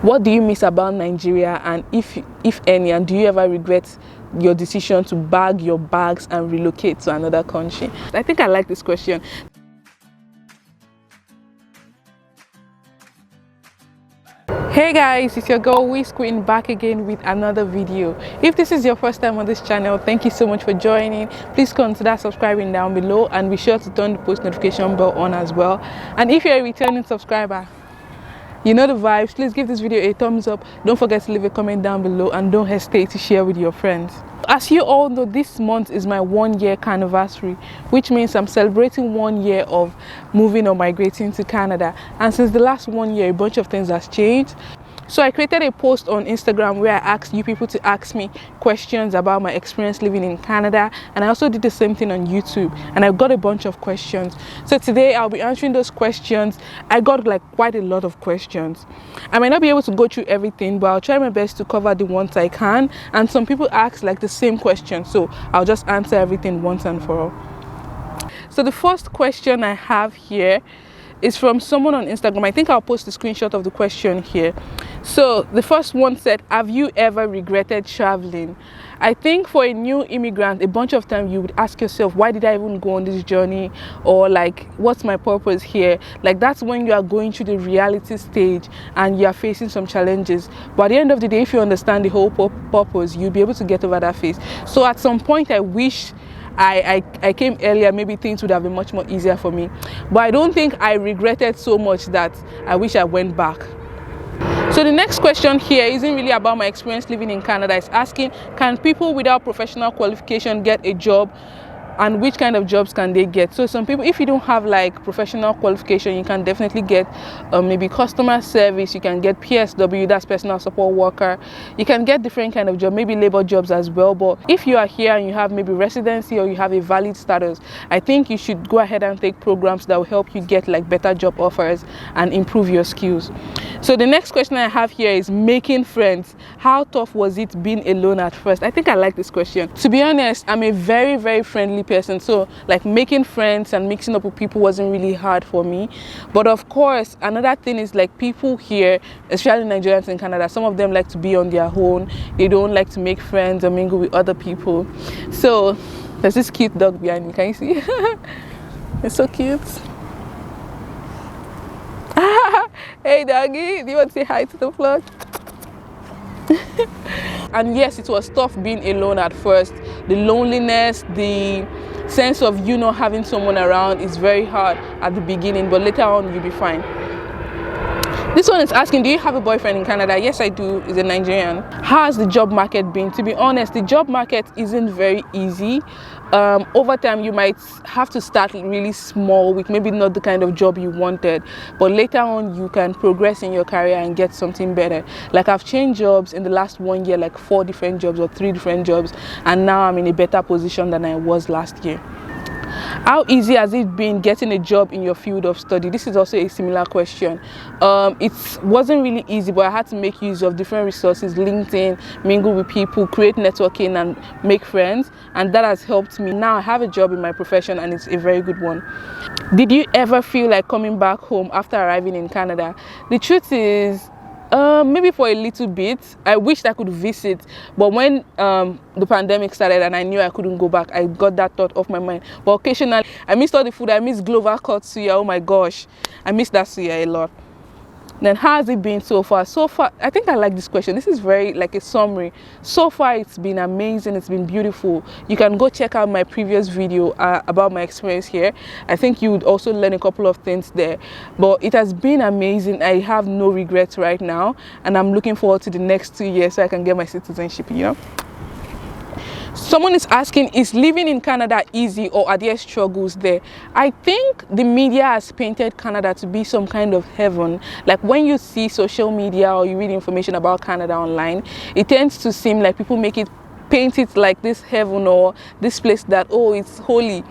What do you miss about Nigeria, and if any, and do you ever regret your decision to bag your bags and relocate to another country? I think I like this question. Hey guys, it's your girl Wiz Queen back again with another video. If this is your first time on this channel, thank you so much for joining. Please consider subscribing down below and be sure to turn the post notification bell on as well. And if you're a returning subscriber, you know the vibes. Please give this video a thumbs up. Don't forget to leave a comment down below and don't hesitate to share with your friends. As you all know, this month is my 1 year anniversary, which means I'm celebrating 1 year of moving or migrating to Canada. And since the last 1 year, a bunch of things has changed. So I created a post on Instagram where I asked you people to ask me questions about my experience living in Canada, and I also did the same thing on YouTube, and I got a bunch of questions. So today I'll be answering those questions. I got like quite a lot of questions. I might not be able to go through everything, but I'll try my best to cover the ones I can. And some people ask like the same question, so I'll just answer everything once and for all. So the first question I have here is from someone on Instagram. I think I'll post a screenshot of the question here. So the first one said, have you ever regretted traveling? I think for a new immigrant, a bunch of times you would ask yourself, why did I even go on this journey? Or like, what's my purpose here? Like, that's when you are going through the reality stage and you are facing some challenges. But at the end of the day, if you understand the whole purpose, you'll be able to get over that phase. So at some point, I wish I came earlier. Maybe things would have been much more easier for me, but I don't think I regretted so much that I wish I went back. So the next question here isn't really about my experience living in Canada. It's asking, can people without professional qualification get a job, and which kind of jobs can they get? So some people, if you don't have like professional qualification, you can definitely get maybe customer service, you can get PSW, that's personal support worker, you can get different kind of job, maybe labor jobs as well. But if you are here and you have maybe residency or you have a valid status, I think you should go ahead and take programs that will help you get like better job offers and improve your skills. So the next question I have here is making friends. How tough was it being alone at first? I think I like this question. To be honest, I'm a very, very friendly person, so like making friends and mixing up with people wasn't really hard for me. But of course, another thing is like people here, especially Nigerians in Canada, some of them like to be on their own. They don't like to make friends or mingle with other people. So there's this cute dog behind me, can you see? It's so cute. Hey doggy, do you want to say hi to the vlog? And yes, it was tough being alone at first. The loneliness, the sense of you not having someone around is very hard at the beginning, but later on you'll be fine. This one is asking, do you have a boyfriend in Canada? Yes, I do. He's a Nigerian. How has the job market been? To be honest, the job market isn't very easy. Over time, you might have to start really small with maybe not the kind of job you wanted, but later on you can progress in your career and get something better. Like I've changed jobs in the last 1 year, like 4 different jobs or 3 different jobs, and now I'm in a better position than I was last year. How easy has it been getting a job in your field of study? This is also a similar question. It wasn't really easy, but I had to make use of different resources, LinkedIn, mingle with people, create networking and make friends, and that has helped me. Now I have a job in my profession and it's a very good one. Did you ever feel like coming back home after arriving in Canada? The truth is, maybe for a little bit. I wished I could visit, but when the pandemic started and I knew I couldn't go back, I got that thought off my mind. But occasionally, I missed all the food. I missed Glover cut suya. Oh my gosh, I missed that suya a lot. Then how has it been so far? So far, I think I like this question. This is very like a summary. So far, it's been amazing. It's been beautiful. You can go check out my previous video about my experience here. I think you would also learn a couple of things there. But it has been amazing. I have no regrets right now. And I'm looking forward to the next 2 years so I can get my citizenship, you know? Someone is asking, is living in Canada easy or are there struggles there? I think the media has painted Canada to be some kind of heaven. Like when you see social media or you read information about Canada online, it tends to seem like people paint it like this heaven or this place that, oh, it's holy.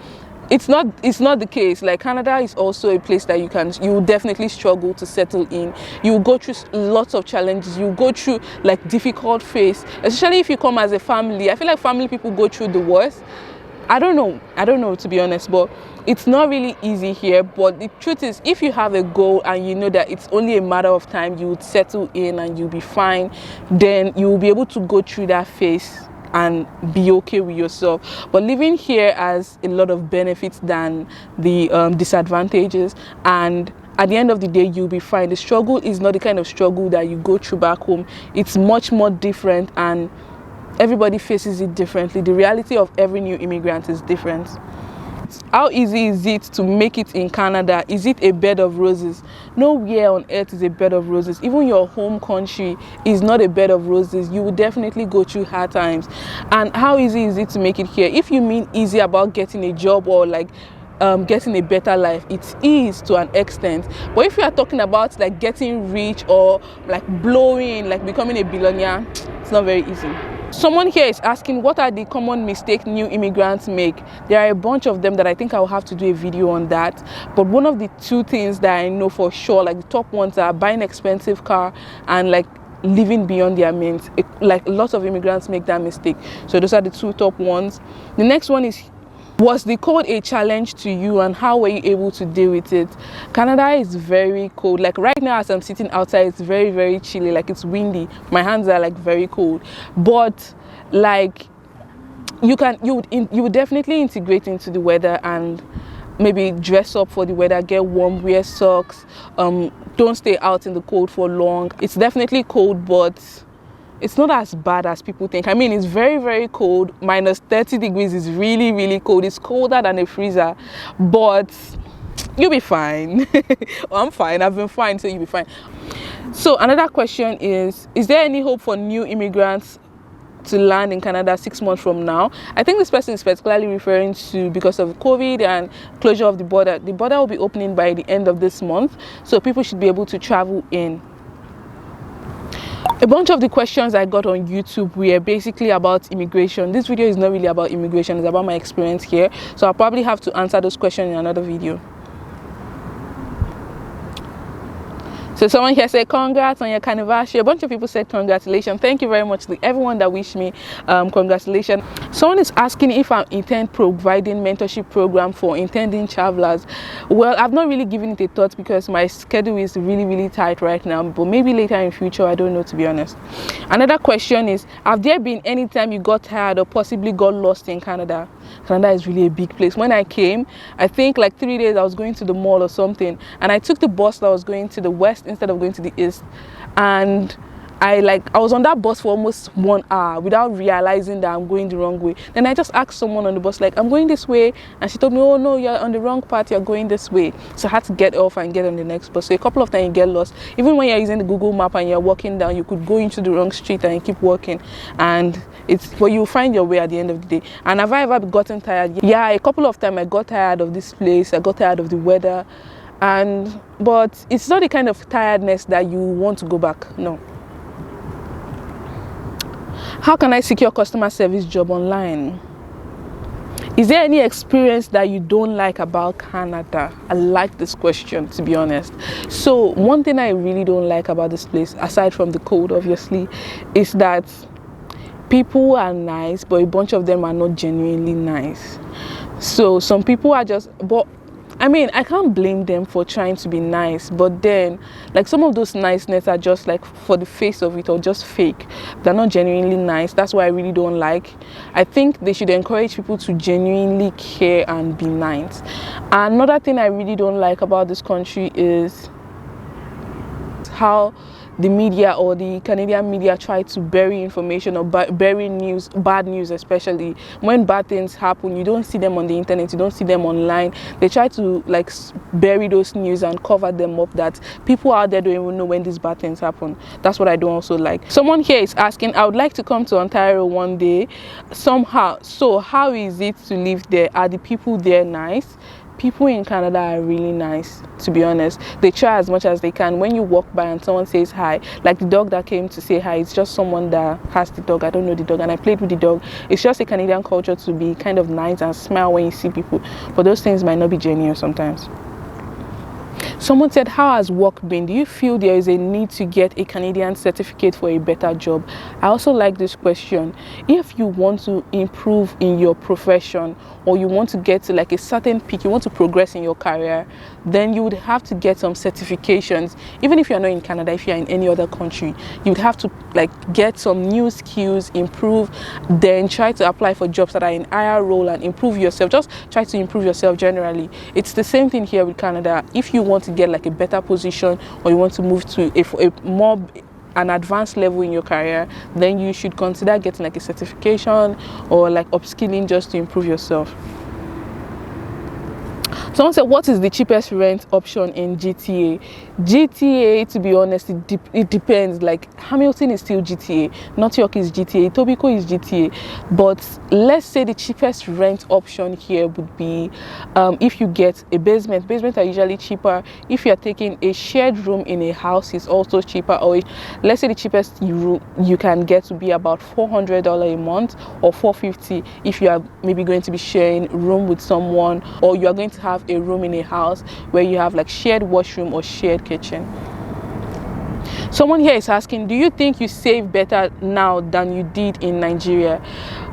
It's not the case. Like Canada is also a place that you will definitely struggle to settle in. You will go through lots of challenges. You will go through like difficult phase, especially if you come as a family. I feel like family people go through the worst. I don't know to be honest, but it's not really easy here. But the truth is, if you have a goal and you know that it's only a matter of time, you would settle in and you'll be fine, then you will be able to go through that phase and be okay with yourself. But living here has a lot of benefits than the disadvantages, and at the end of the day, you'll be fine. The struggle is not the kind of struggle that you go through back home. It's much more different, and everybody faces it differently. The reality of every new immigrant is different. How easy is it to make it in Canada? Is it a bed of roses? Nowhere on earth is a bed of roses. Even your home country is not a bed of roses. You will definitely go through hard times. And how easy is it to make it here? If you mean easy about getting a job or like getting a better life, it is to an extent. But if you are talking about like getting rich or like blowing, like becoming a billionaire, it's not very easy. Someone here is asking, what are the common mistakes new immigrants make? There are a bunch of them that I think I will have to do a video on that. But one of the two things that I know for sure, like the top ones, are buying expensive car and like living beyond their means. Like lots of immigrants make that mistake. So those are the two top ones. The next one is, was the cold a challenge to you and how were you able to deal with it? Canada is very cold. Like right now as I'm sitting outside, it's very, very chilly. Like it's windy. My hands are like very cold. But like you would definitely integrate into the weather and maybe dress up for the weather, get warm, wear socks, don't stay out in the cold for long. It's definitely cold, but it's not as bad as people think. I mean, it's very, very cold. Minus 30 degrees is really, really cold. It's colder than a freezer, but you'll be fine. I'm fine. I've been fine, so you'll be fine. So another question is there any hope for new immigrants to land in Canada 6 months from now? I think this person is particularly referring to because of COVID and closure of the border. The border will be opening by the end of this month, so people should be able to travel in. A bunch of the questions I got on YouTube were basically about immigration. This video is not really about immigration, it's about my experience here. So I'll probably have to answer those questions in another video. So someone here said, congrats on your anniversary. A bunch of people said congratulations. Thank you very much to everyone that wished me congratulations. Someone is asking if I intend providing mentorship program for intending travelers. Well, I've not really given it a thought because my schedule is really, really tight right now. But maybe later in future, I don't know, to be honest. Another question is, have there been any time you got tired or possibly got lost in Canada? Canada is really a big place. When I came, I think like 3 days I was going to the mall or something, and I took the bus that was going to the west instead of going to the east, and I was on that bus for almost 1 hour without realizing that I'm going the wrong way. Then I just asked someone on the bus, like, I'm going this way, and she told me, oh no, you're on the wrong path, you're going this way. So I had to get off and get on the next bus. So a couple of times you get lost. Even when you're using the Google map and you're walking down, you could go into the wrong street and you keep walking, and but you'll find your way at the end of the day. And have I ever gotten tired? Yeah, a couple of times I got tired of this place, I got tired of the weather, but it's not the kind of tiredness that you want to go back. No. How can I secure customer service job online? Is there any experience that you don't like about Canada? I like this question, to be honest. So one thing I really don't like about this place, aside from the cold obviously, is that people are nice, but a bunch of them are not genuinely nice. So some people are just, but I mean, I can't blame them for trying to be nice, but then like some of those niceness are just like for the face of it or just fake. They're not genuinely nice. That's why I really don't like. I think they should encourage people to genuinely care and be nice. Another thing I really don't like about this country is how the media or the Canadian media try to bury information or bury news, bad news especially. When bad things happen, you don't see them on the internet, you don't see them online. They try to like bury those news and cover them up that people out there don't even know when these bad things happen. That's what I don't also like. Someone here is asking, I would like to come to Ontario one day somehow. So how is it to live there? Are the people there nice? People in Canada are really nice, to be honest. They try as much as they can. When you walk by and someone says hi, like the dog that came to say hi, it's just someone that has the dog. I don't know the dog, and I played with the dog. It's just a Canadian culture to be kind of nice and smile when you see people, but those things might not be genuine sometimes. Someone said, how has work been? Do you feel there is a need to get a Canadian certificate for a better job? I also like this question. If you want to improve in your profession, or you want to get to like a certain peak, you want to progress in your career, then you would have to get some certifications. Even if you're not in Canada, if you're in any other country, you would have to like get some new skills, improve, then try to apply for jobs that are in higher role and improve yourself. Just try to improve yourself generally. It's the same thing here with Canada. If you want to get like a better position, or you want to move to an advanced level in your career, then you should consider getting like a certification or like upskilling just to improve yourself. Someone said, what is the cheapest rent option in GTA? GTA, to be honest, it depends. Like Hamilton is still GTA, North York is GTA, Etobicoke is GTA. But let's say the cheapest rent option here would be if you get a basement. Basements are usually cheaper. If you're taking a shared room in a house, it's also cheaper. Or let's say the cheapest room you can get would be about $400 a month, or $450 if you are maybe going to be sharing a room with someone, or you are going to have a room in a house where you have like shared washroom or shared kitchen. Someone here is asking, do you think you save better now than you did in Nigeria?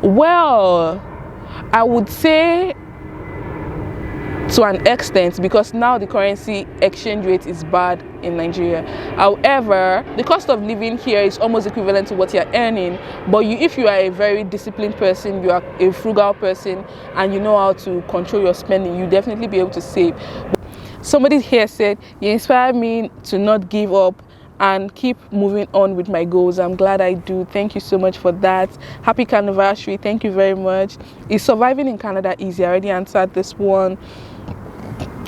Well, I would say to an extent, because now the currency exchange rate is bad in Nigeria. However, the cost of living here is almost equivalent to what you're earning. But if you are a very disciplined person, you are a frugal person, and you know how to control your spending, you definitely be able to save. Somebody here said, you inspire me to not give up and keep moving on with my goals. I'm glad I do. Thank you so much for that. Happy anniversary. Thank you very much. Is surviving in Canada easy? I already answered this one.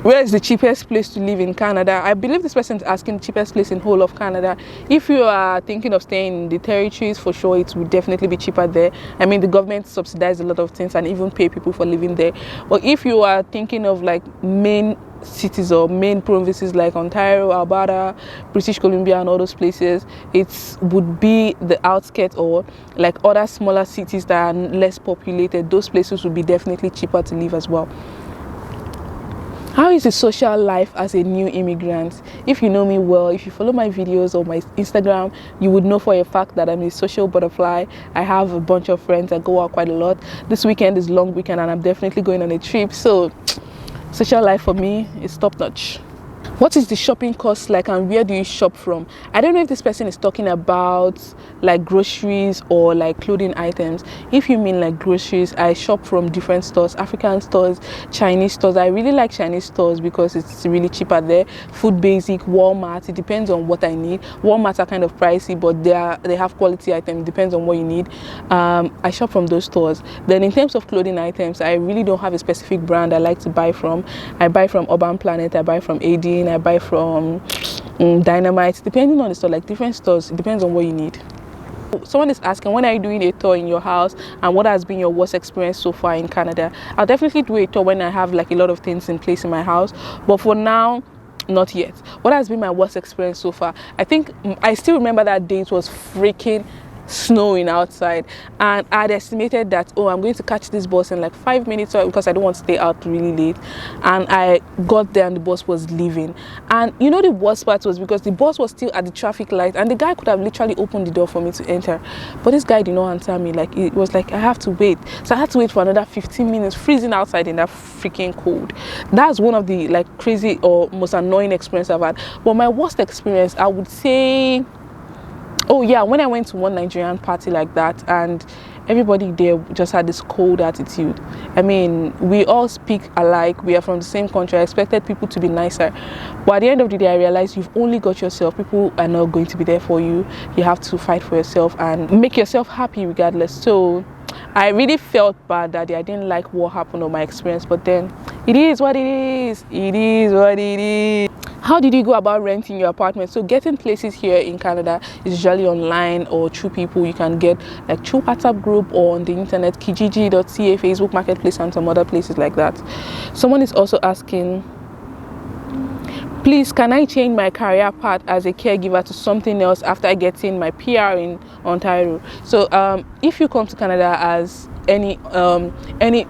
Where is the cheapest place to live in Canada? I believe this person is asking the cheapest place in whole of Canada. If you are thinking of staying in the territories, for sure it would definitely be cheaper there. I mean, the government subsidizes a lot of things and even pay people for living there. But if you are thinking of like main cities or main provinces like Ontario, Alberta, British Columbia and all those places, it would be the outskirts or like other smaller cities that are less populated. Those places would be definitely cheaper to live as well. How is the social life as a new immigrant? If you know me well, if you follow my videos or my Instagram, you would know for a fact that I'm a social butterfly. I have a bunch of friends. I go out quite a lot. This weekend is long weekend and I'm definitely going on a trip. So social life for me is top notch. What is the shopping cost like and where do you shop from? I don't know if this person is talking about like groceries or like clothing items. If you mean like groceries, I shop from different stores, African stores, Chinese stores. I really like Chinese stores because it's really cheaper there. Food Basic, Walmart, it depends on what I need. Walmart are kind of pricey, but they have quality items. It depends on what you need. I shop from those stores. Then in terms of clothing items, I really don't have a specific brand I like to buy from. I buy from Urban Planet, I buy from Adin, I buy from Dynamite, depending on the store, like different stores. It depends on what you need. Someone is asking, when are you doing a tour in your house and what has been your worst experience so far in Canada? I'll definitely do a tour when I have like a lot of things in place in my house, but for now, not yet. What has been my worst experience so far? I think I still remember that day. It was freaking snowing outside and I had estimated that, oh, I'm going to catch this bus in like 5 minutes because I don't want to stay out really late, and I got there and the bus was leaving. And you know, the worst part was because the bus was still at the traffic light and the guy could have literally opened the door for me to enter, but this guy did not answer me. Like, it was like I have to wait, so I had to wait for another 15 minutes freezing outside in that freaking cold. That's one of the like crazy or most annoying experience I've had. But my worst experience, I would say, oh yeah, when I went to one Nigerian party like that and everybody there just had this cold attitude. I mean, we all speak alike, we are from the same country. I expected people to be nicer, but at the end of the day I realized you've only got yourself. People are not going to be there for you. You have to fight for yourself and make yourself happy regardless. So I really felt bad that day. I didn't like what happened or my experience, but then it is what it is. It is what it is. How did you go about renting your apartment? So getting places here in Canada is usually online or through people. You can get like through WhatsApp group or on the internet, kijiji.ca, Facebook Marketplace and some other places like that. Someone is also asking, please, can I change my career path as a caregiver to something else after getting my PR in Ontario? So if you come to Canada as any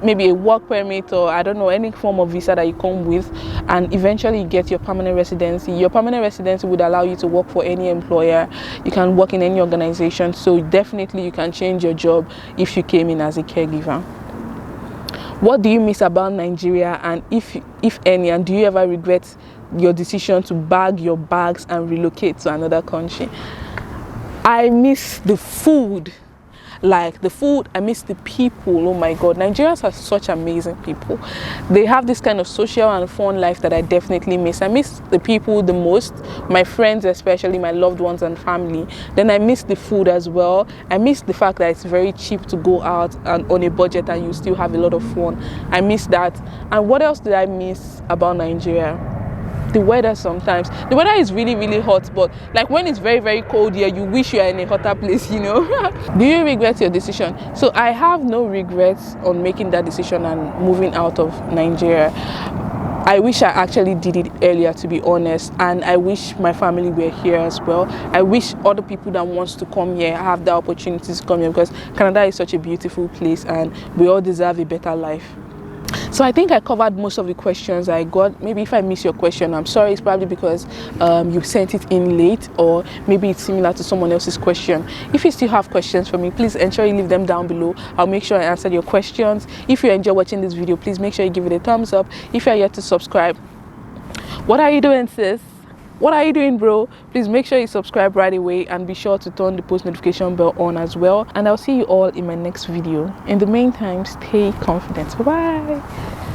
maybe a work permit, or I don't know, any form of visa that you come with, and eventually you get your permanent residency. Your permanent residency would allow you to work for any employer. You can work in any organization, so definitely you can change your job if you came in as a caregiver. What do you miss about Nigeria, and if any, and do you ever regret your decision to bag your bags and relocate to another country? I miss the food. Like the food, I miss the people. Oh my God, Nigerians are such amazing people. They have this kind of social and fun life that I definitely miss. I miss the people the most, my friends, especially my loved ones and family. Then I miss the food as well. I miss the fact that it's very cheap to go out and on a budget and you still have a lot of fun. I miss that. And what else did I miss about Nigeria? The weather. Sometimes the weather is really, really hot, but like when it's very, very cold here, you wish you are in a hotter place, you know. Do you regret your decision? So I have no regrets on making that decision and moving out of Nigeria. I wish I actually did it earlier, to be honest, and I wish my family were here as well. I wish other people that wants to come here have the opportunities to come here, because Canada is such a beautiful place and we all deserve a better life. So I think I covered most of the questions I got. Maybe if I miss your question, I'm sorry. It's probably because you sent it in late, or maybe it's similar to someone else's question. If you still have questions for me, please ensure you leave them down below. I'll make sure I answer your questions. If you enjoy watching this video, please make sure you give it a thumbs up. If you're yet to subscribe, what are you doing, sis? What are you doing, bro? Please make sure you subscribe right away, and be sure to turn the post notification bell on as well. And I'll see you all in my next video. In the meantime, stay confident. Bye bye.